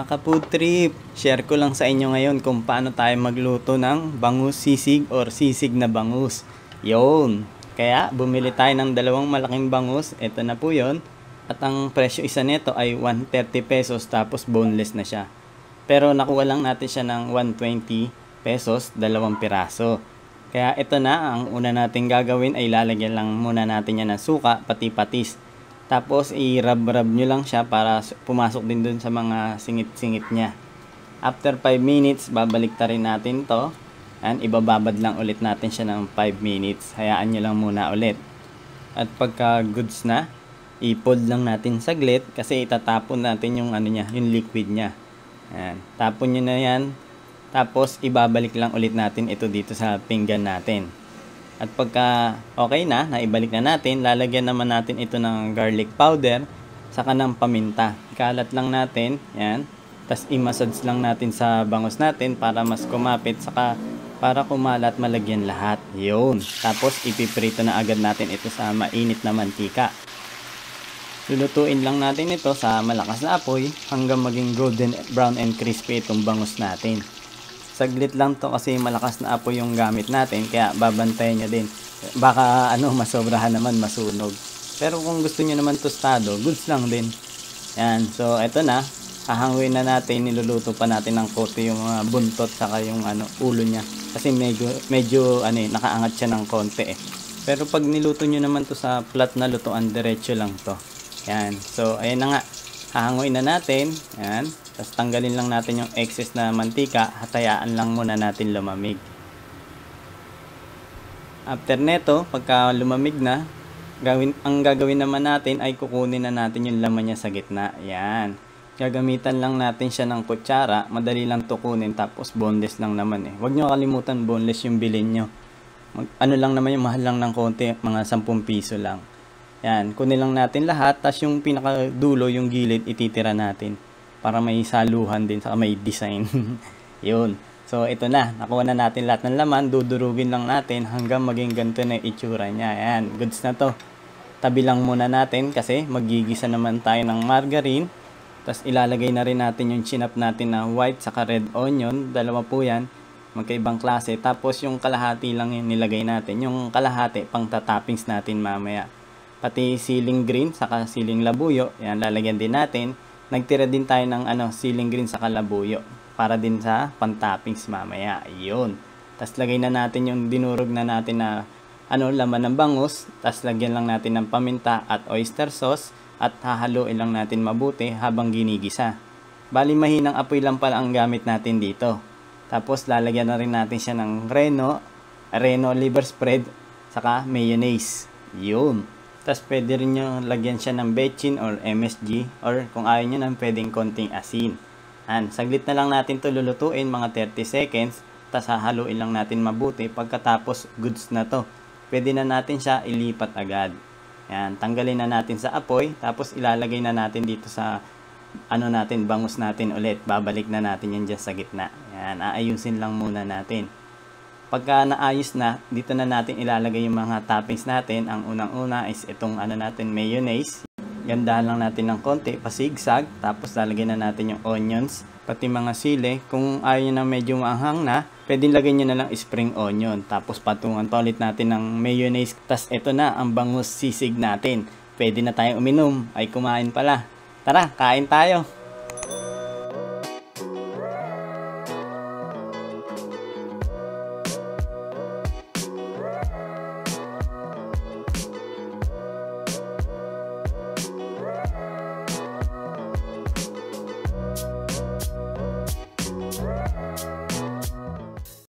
Mga ka-food trip, share ko lang sa inyo ngayon kung paano tayo magluto ng bangus sisig or sisig na bangus. Yun. Kaya bumili tayo ng dalawang malaking bangus. Ito na po yon. At ang presyo isa nito ay 130 pesos tapos boneless na siya. Pero nakuha lang natin siya ng 120 pesos, dalawang piraso. Kaya ito na, ang una natin gagawin ay lalagyan lang muna natin yan ng suka, pati patis. Tapos i-rub-rub nyo lang siya para pumasok din dun sa mga singit-singit niya. After 5 minutes, babalik ta rin natin to. And ibababad lang ulit natin siya ng 5 minutes. Hayaan nyo lang muna ulit. At pagka goods na, i-fold lang natin saglit kasi itatapon natin yung ano niya, yung liquid niya. Ayan. Tapon nyo na yan. Tapos ibabalik lang ulit natin ito dito sa pinggan natin. At pagka okay na, naibalik na natin, lalagyan naman natin ito ng garlic powder, saka ng paminta. Ikalat lang natin, yan. Tapos i-massage lang natin sa bangus natin para mas kumapit, saka para kumalat malagyan lahat. Yun. Tapos ipiprito na agad natin ito sa mainit na mantika. Lulutuin lang natin ito sa malakas na apoy hanggang maging golden brown and crispy itong bangus natin. Saglit lang to kasi malakas na apoy yung gamit natin, kaya babantayan nyo din. Baka masobrahan naman, masunog. Pero kung gusto nyo naman tostado, goods lang din. Yan, so eto na. Hahanguin na natin, niluluto pa natin ng konti yung buntot saka yung ulo niya. Kasi medyo nakaangat siya ng konti eh. Pero pag niluto nyo naman to sa flat na lutuan, diretso lang to. Yan, so ayan na nga. Hahanguin na natin. Yan. Tapos tanggalin lang natin yung excess na mantika. Hatayaan lang muna natin lumamig. After neto, pagka lumamig na, ang gagawin naman natin ay kukunin na natin yung laman niya sa gitna. Yan. Gagamitan lang natin siya ng kutsara. Madali lang to kunin. Tapos boneless lang naman eh. Huwag nyo kalimutan boneless yung bilhin nyo. Lang naman yung mahal lang ng konti. Mga 10 piso lang. Yan. Kunin lang natin lahat. Tapos yung pinakadulo, yung gilid, ititira natin. Para may saluhan din, saka may design. Yun. So, ito na. Nakuha na natin lahat ng laman. Dudurugin lang natin hanggang maging ganito na yung itsura niya. Ayan. Goods na to. Tabi lang muna natin kasi magigisa naman tayo ng margarine. Tapos, ilalagay na rin natin yung chinap natin na white saka red onion. Dalawa po yan. Magkaibang klase. Tapos, yung kalahati lang yung nilagay natin. Yung kalahati, pang tatoppings natin mamaya. Pati siling green saka siling labuyo. Ayan, lalagyan din natin. Nagtira din tayo ng siling green sa kalabuyo para din sa pantoppings mamaya. Ayun. Tapos lagay na natin yung dinurog na natin na laman ng bangus. Tapos lagyan lang natin ng paminta at oyster sauce at hahaluin lang natin mabuti habang ginigisa. Bali mahinang apoy lang pala ang gamit natin dito. Tapos lalagyan na rin natin siya ng reno liver spread saka mayonnaise. Yun. Tapos pwede rin nyo lagyan siya ng bechin or MSG or kung ayaw nyo nang pwedeng konting asin. Saglit na lang natin ito lulutuin, mga 30 seconds. Tapos hahaluin lang natin mabuti. Pagkatapos goods na to. Pwede na natin siya ilipat agad. Yan, tanggalin na natin sa apoy. Tapos ilalagay na natin dito sa bangus natin ulit. Babalik na natin yan dyan sa gitna. Yan, aayusin lang muna natin. Pagka naayos na, dito na natin ilalagay yung mga toppings natin. Ang unang-una is itong natin, mayonnaise. Gandahan lang natin ng konti, pasigsag. Tapos lalagyan na natin yung onions, pati mga sili. Kung ayaw nyo na medyo maanghang na, pwede lagyan nyo na lang spring onion. Tapos patungan pa ulit natin ng mayonnaise. Tapos ito na ang bangus sisig natin. Pwede na tayong uminom. Ay kumain pala. Tara, kain tayo!